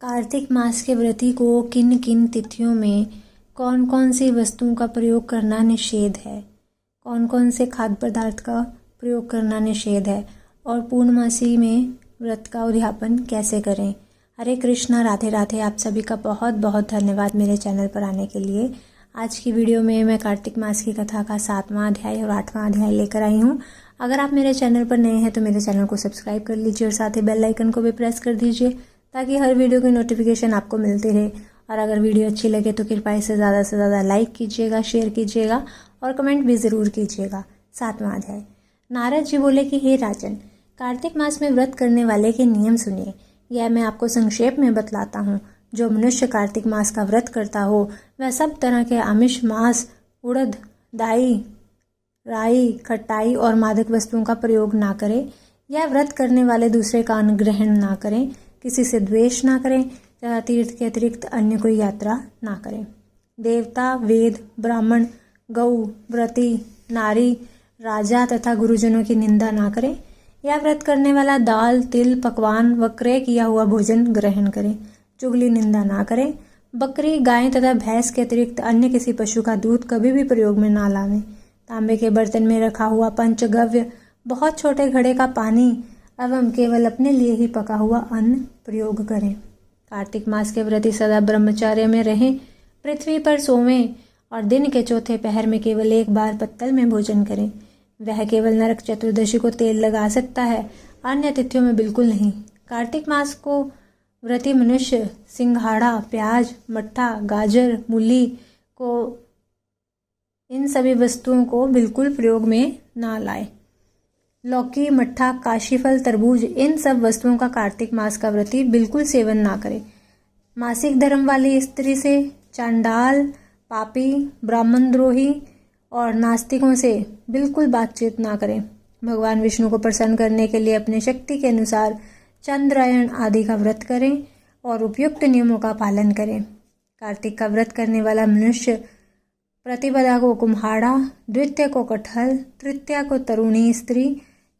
कार्तिक मास के व्रती को किन किन तिथियों में कौन कौन सी वस्तुओं का प्रयोग करना निषेध है, कौन कौन से खाद्य पदार्थ का प्रयोग करना निषेध है और पूर्णमासी में व्रत का उद्यापन कैसे करें। हरे कृष्णा, राधे राधे। आप सभी का बहुत बहुत धन्यवाद मेरे चैनल पर आने के लिए। आज की वीडियो में मैं कार्तिक मास की कथा का 7वां अध्याय और 8वां अध्याय लेकर आई हूँ। अगर आप मेरे चैनल पर नए हैं तो मेरे चैनल को सब्सक्राइब कर लीजिए और साथ ही बेल आइकन को भी प्रेस कर दीजिए ताकि हर वीडियो की नोटिफिकेशन आपको मिलती रहे। और अगर वीडियो अच्छी लगे तो कृपया इसे ज़्यादा से ज़्यादा लाइक कीजिएगा, शेयर कीजिएगा और कमेंट भी ज़रूर कीजिएगा। 7वां अध्याय। नारद जी बोले कि हे राजन, कार्तिक मास में व्रत करने वाले के नियम सुनिए। यह मैं आपको संक्षेप में बतलाता हूँ। जो मनुष्य कार्तिक मास का व्रत करता हो वह सब तरह के आमिष, मांस, उड़द, दाई, राई, खटाई और मादक वस्तुओं का प्रयोग ना करे। यह व्रत करने वाले दूसरे का अन्न ग्रहण ना करें, किसी से द्वेष ना करें तथा तीर्थ के अतिरिक्त अन्य कोई यात्रा ना करें। देवता, वेद, ब्राह्मण, गौ, व्रती, नारी, राजा तथा गुरुजनों की निंदा ना करें। यह व्रत करने वाला दाल, तिल, पकवान व क्रय किया हुआ भोजन ग्रहण करे। चुगली, निंदा ना करें। बकरी, गाय तथा भैंस के अतिरिक्त अन्य किसी पशु का दूध कभी भी प्रयोग में ना लावें। तांबे के बर्तन में रखा हुआ पंचगव्य, बहुत छोटे घड़े का पानी एवं केवल अपने लिए ही पका हुआ अन्न प्रयोग करें। कार्तिक मास के व्रती सदा ब्रह्मचर्य में रहें, पृथ्वी पर सोवें और दिन के चौथे पहर में केवल एक बार पत्तल में भोजन करें। वह केवल नरक चतुर्दशी को तेल लगा सकता है, अन्य तिथियों में बिल्कुल नहीं। कार्तिक मास को व्रती मनुष्य सिंघाड़ा, प्याज, मट्ठा, गाजर, मूली को इन सभी वस्तुओं को बिल्कुल प्रयोग में ना लाए। लौकी, मट्ठा, काशीफल, तरबूज, इन सब वस्तुओं का कार्तिक मास का व्रती बिल्कुल सेवन ना करे। मासिक धर्म वाली स्त्री से, चांडाल, पापी, ब्राह्मणद्रोही और नास्तिकों से बिल्कुल बातचीत ना करें। भगवान विष्णु को प्रसन्न करने के लिए अपनी शक्ति के अनुसार चंद्रायण आदि का व्रत करें और उपयुक्त नियमों का पालन करें। कार्तिक का व्रत करने वाला मनुष्य प्रतिपदा को कुम्हाड़ा, द्वितीया को कटहल, तृतीया को तरुणी स्त्री,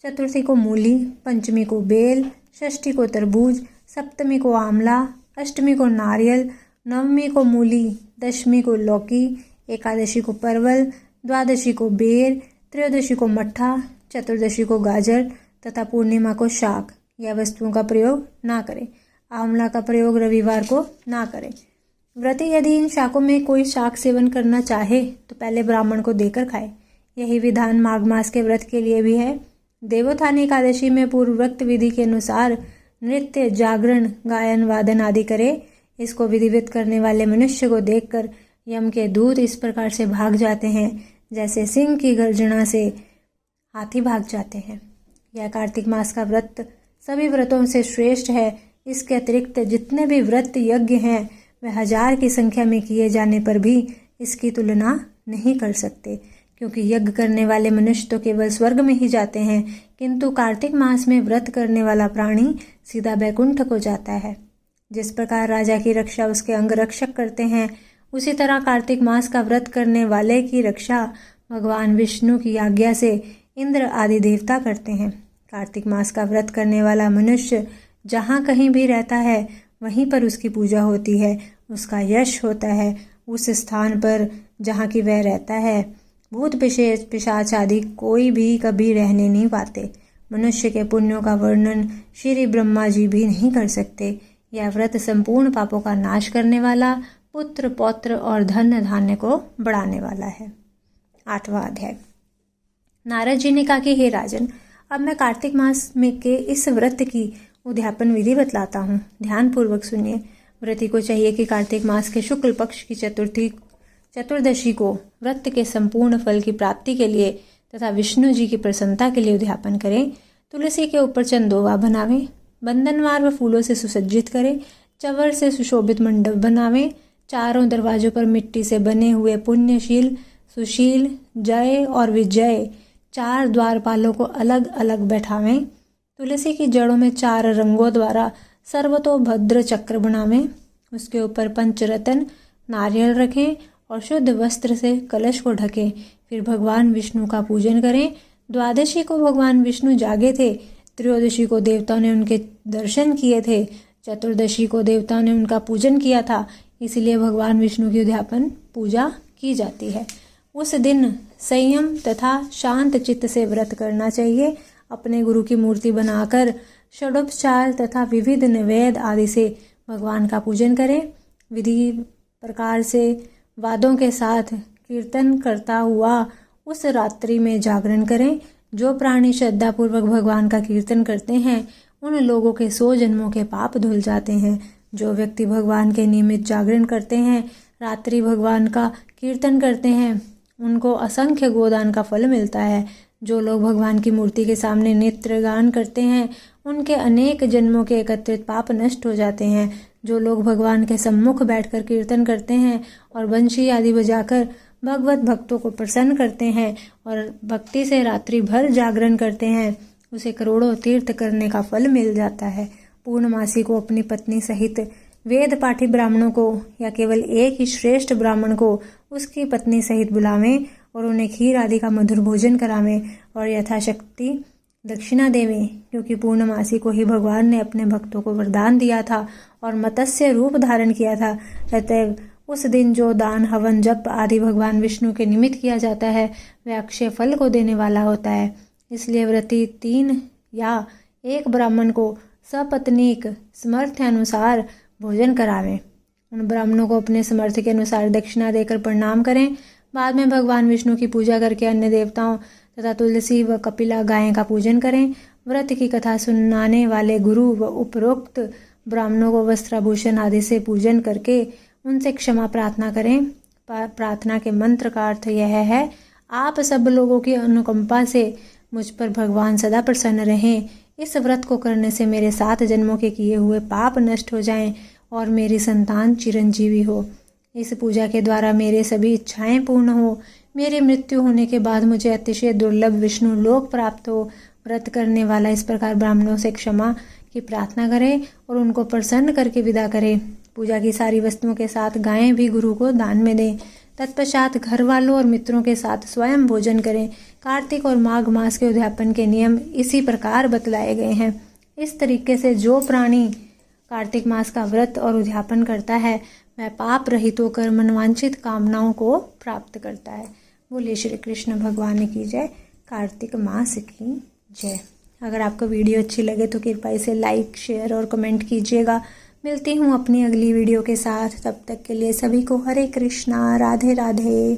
चतुर्थी को मूली, पंचमी को बेल, षष्ठी को तरबूज, सप्तमी को आंवला, अष्टमी को नारियल, नवमी को मूली, दशमी को लौकी, एकादशी को परवल, द्वादशी को बेर, त्रयोदशी को मट्ठा, चतुर्दशी को गाजर तथा पूर्णिमा को शाक। यह वस्तुओं का प्रयोग ना करें। आंवला का प्रयोग रविवार को ना करें। व्रती यदि इन शाकों में कोई शाक सेवन करना चाहे तो पहले ब्राह्मण को देकर खाए। यही विधान माघ मास के व्रत के लिए भी है। देवोत्थानी एकादशी में पूर्वोक्त विधि के अनुसार नृत्य, जागरण, गायन, वादन आदि करे। इसको विधिवत करने वाले मनुष्य को देखकर यम के दूत इस प्रकार से भाग जाते हैं जैसे सिंह की गर्जना से हाथी भाग जाते हैं। यह कार्तिक मास का व्रत सभी व्रतों से श्रेष्ठ है। इसके अतिरिक्त जितने भी व्रत यज्ञ हैं वह 1000 की संख्या में किए जाने पर भी इसकी तुलना नहीं कर सकते, क्योंकि यज्ञ करने वाले मनुष्य तो केवल स्वर्ग में ही जाते हैं, किंतु कार्तिक मास में व्रत करने वाला प्राणी सीधा बैकुंठ को जाता है। जिस प्रकार राजा की रक्षा उसके अंगरक्षक करते हैं, उसी तरह कार्तिक मास का व्रत करने वाले की रक्षा भगवान विष्णु की आज्ञा से इंद्र आदि देवता करते हैं। कार्तिक मास का व्रत करने वाला मनुष्य जहाँ कहीं भी रहता है वहीं पर उसकी पूजा होती है, उसका यश होता है। उस स्थान पर जहाँ की वह रहता है भूत पिशाच आदि कोई भी कभी रहने नहीं पाते। मनुष्य के पुण्यों का वर्णन श्री ब्रह्मा जी भी नहीं कर सकते। यह व्रत संपूर्ण पापों का नाश करने वाला, पुत्र, पौत्र और धन धान्य को बढ़ाने वाला है। 8वां अध्याय। नारद जी ने कहा कि हे राजन, अब मैं कार्तिक मास में के इस व्रत की उद्यापन विधि बतलाता हूँ। ध्यान पूर्वक सुनिए। व्रती को चाहिए कि कार्तिक मास के शुक्ल पक्ष की चतुर्दशी को व्रत के संपूर्ण फल की प्राप्ति के लिए तथा विष्णु जी की प्रसन्नता के लिए उद्यापन करें। तुलसी के ऊपर चंदोवा बनावें, बंधनवार व फूलों से सुसज्जित करें, चवर से सुशोभित मंडप बनावें, चारों दरवाजों पर मिट्टी से बने हुए पुण्यशील, सुशील, जय और विजय 4 द्वारपालों को अलग अलग बैठावें। तुलसी की जड़ों में 4 रंगों द्वारा सर्वतोभद्र चक्र बनावें। उसके ऊपर पंचरत्न नारियल रखें और शुद्ध वस्त्र से कलश को ढकें। फिर भगवान विष्णु का पूजन करें। द्वादशी को भगवान विष्णु जागे थे, त्रयोदशी को देवताओं ने उनके दर्शन किए थे, चतुर्दशी को देवताओं ने उनका पूजन किया था, इसलिए भगवान विष्णु की उद्यापन पूजा की जाती है। उस दिन संयम तथा शांत चित्त से व्रत करना चाहिए। अपने गुरु की मूर्ति बनाकर षडोपचार तथा विविध नैवेद्य आदि से भगवान का पूजन करें। विधि प्रकार से वादों के साथ कीर्तन करता हुआ उस रात्रि में जागरण करें। जो प्राणी श्रद्धापूर्वक भगवान का कीर्तन करते हैं उन लोगों के 100 जन्मों के पाप धुल जाते हैं। जो व्यक्ति भगवान के नियमित जागरण करते हैं, रात्रि भगवान का कीर्तन करते हैं, उनको असंख्य गोदान का फल मिलता है। जो लोग भगवान की मूर्ति के सामने नेत्रगान करते हैं उनके अनेक जन्मों के एकत्रित पाप नष्ट हो जाते हैं। जो लोग भगवान के सम्मुख बैठकर कीर्तन करते हैं और बंशी आदि बजाकर भगवत भक्तों को प्रसन्न करते हैं और भक्ति से रात्रि भर जागरण करते हैं, उसे करोड़ों तीर्थ करने का फल मिल जाता है। पूर्णमासी को अपनी पत्नी सहित वेद पाठी ब्राह्मणों को या केवल एक ही श्रेष्ठ ब्राह्मण को उसकी पत्नी सहित बुलावें और उन्हें खीर आदि का मधुर भोजन करावें और यथाशक्ति दक्षिणा देवें, क्योंकि पूर्णमासी को ही भगवान ने अपने भक्तों को वरदान दिया था और मत्स्य रूप धारण किया था। अतएव उस दिन जो दान, हवन, जप आदि भगवान विष्णु के निमित्त किया जाता है वह अक्षय फल को देने वाला होता है। इसलिए व्रती 3 या 1 ब्राह्मण को सपत्नीक समर्थ अनुसार भोजन करावें। उन ब्राह्मणों को अपने समर्थ के अनुसार दक्षिणा देकर प्रणाम करें। बाद में भगवान विष्णु की पूजा करके अन्य देवताओं तथा तुलसी व कपिला गाय का पूजन करें। व्रत की कथा सुनाने वाले गुरु व उपरोक्त ब्राह्मणों को वस्त्राभूषण आदि से पूजन करके उनसे क्षमा प्रार्थना करें। प्रार्थना के मंत्र का अर्थ यह है, आप सब लोगों की अनुकंपा से मुझ पर भगवान सदा प्रसन्न रहें। इस व्रत को करने से मेरे 7 जन्मों के किए हुए पाप नष्ट हो जाएं और मेरी संतान चिरंजीवी हो। इस पूजा के द्वारा मेरे सभी इच्छाएं पूर्ण हो। मेरी मृत्यु होने के बाद मुझे अतिशय दुर्लभ विष्णु लोक प्राप्त हो। व्रत करने वाला इस प्रकार ब्राह्मणों से क्षमा की प्रार्थना करे और उनको प्रसन्न करके विदा करे। पूजा की सारी वस्तुओं के साथ गायें भी गुरु को दान में दें। तत्पश्चात घर वालों और मित्रों के साथ स्वयं भोजन करें। कार्तिक और माघ मास के उद्यापन के नियम इसी प्रकार बतलाए गए हैं। इस तरीके से जो प्राणी कार्तिक मास का व्रत और उद्यापन करता है वह पाप रहित होकर मनवांछित कामनाओं को प्राप्त करता है। बोलिए श्री कृष्ण भगवान की जय। कार्तिक मास की जय। अगर आपको वीडियो अच्छी लगे तो कृपया इसे लाइक, शेयर और कमेंट कीजिएगा। मिलती हूँ अपनी अगली वीडियो के साथ। तब तक के लिए सभी को हरे कृष्णा, राधे राधे।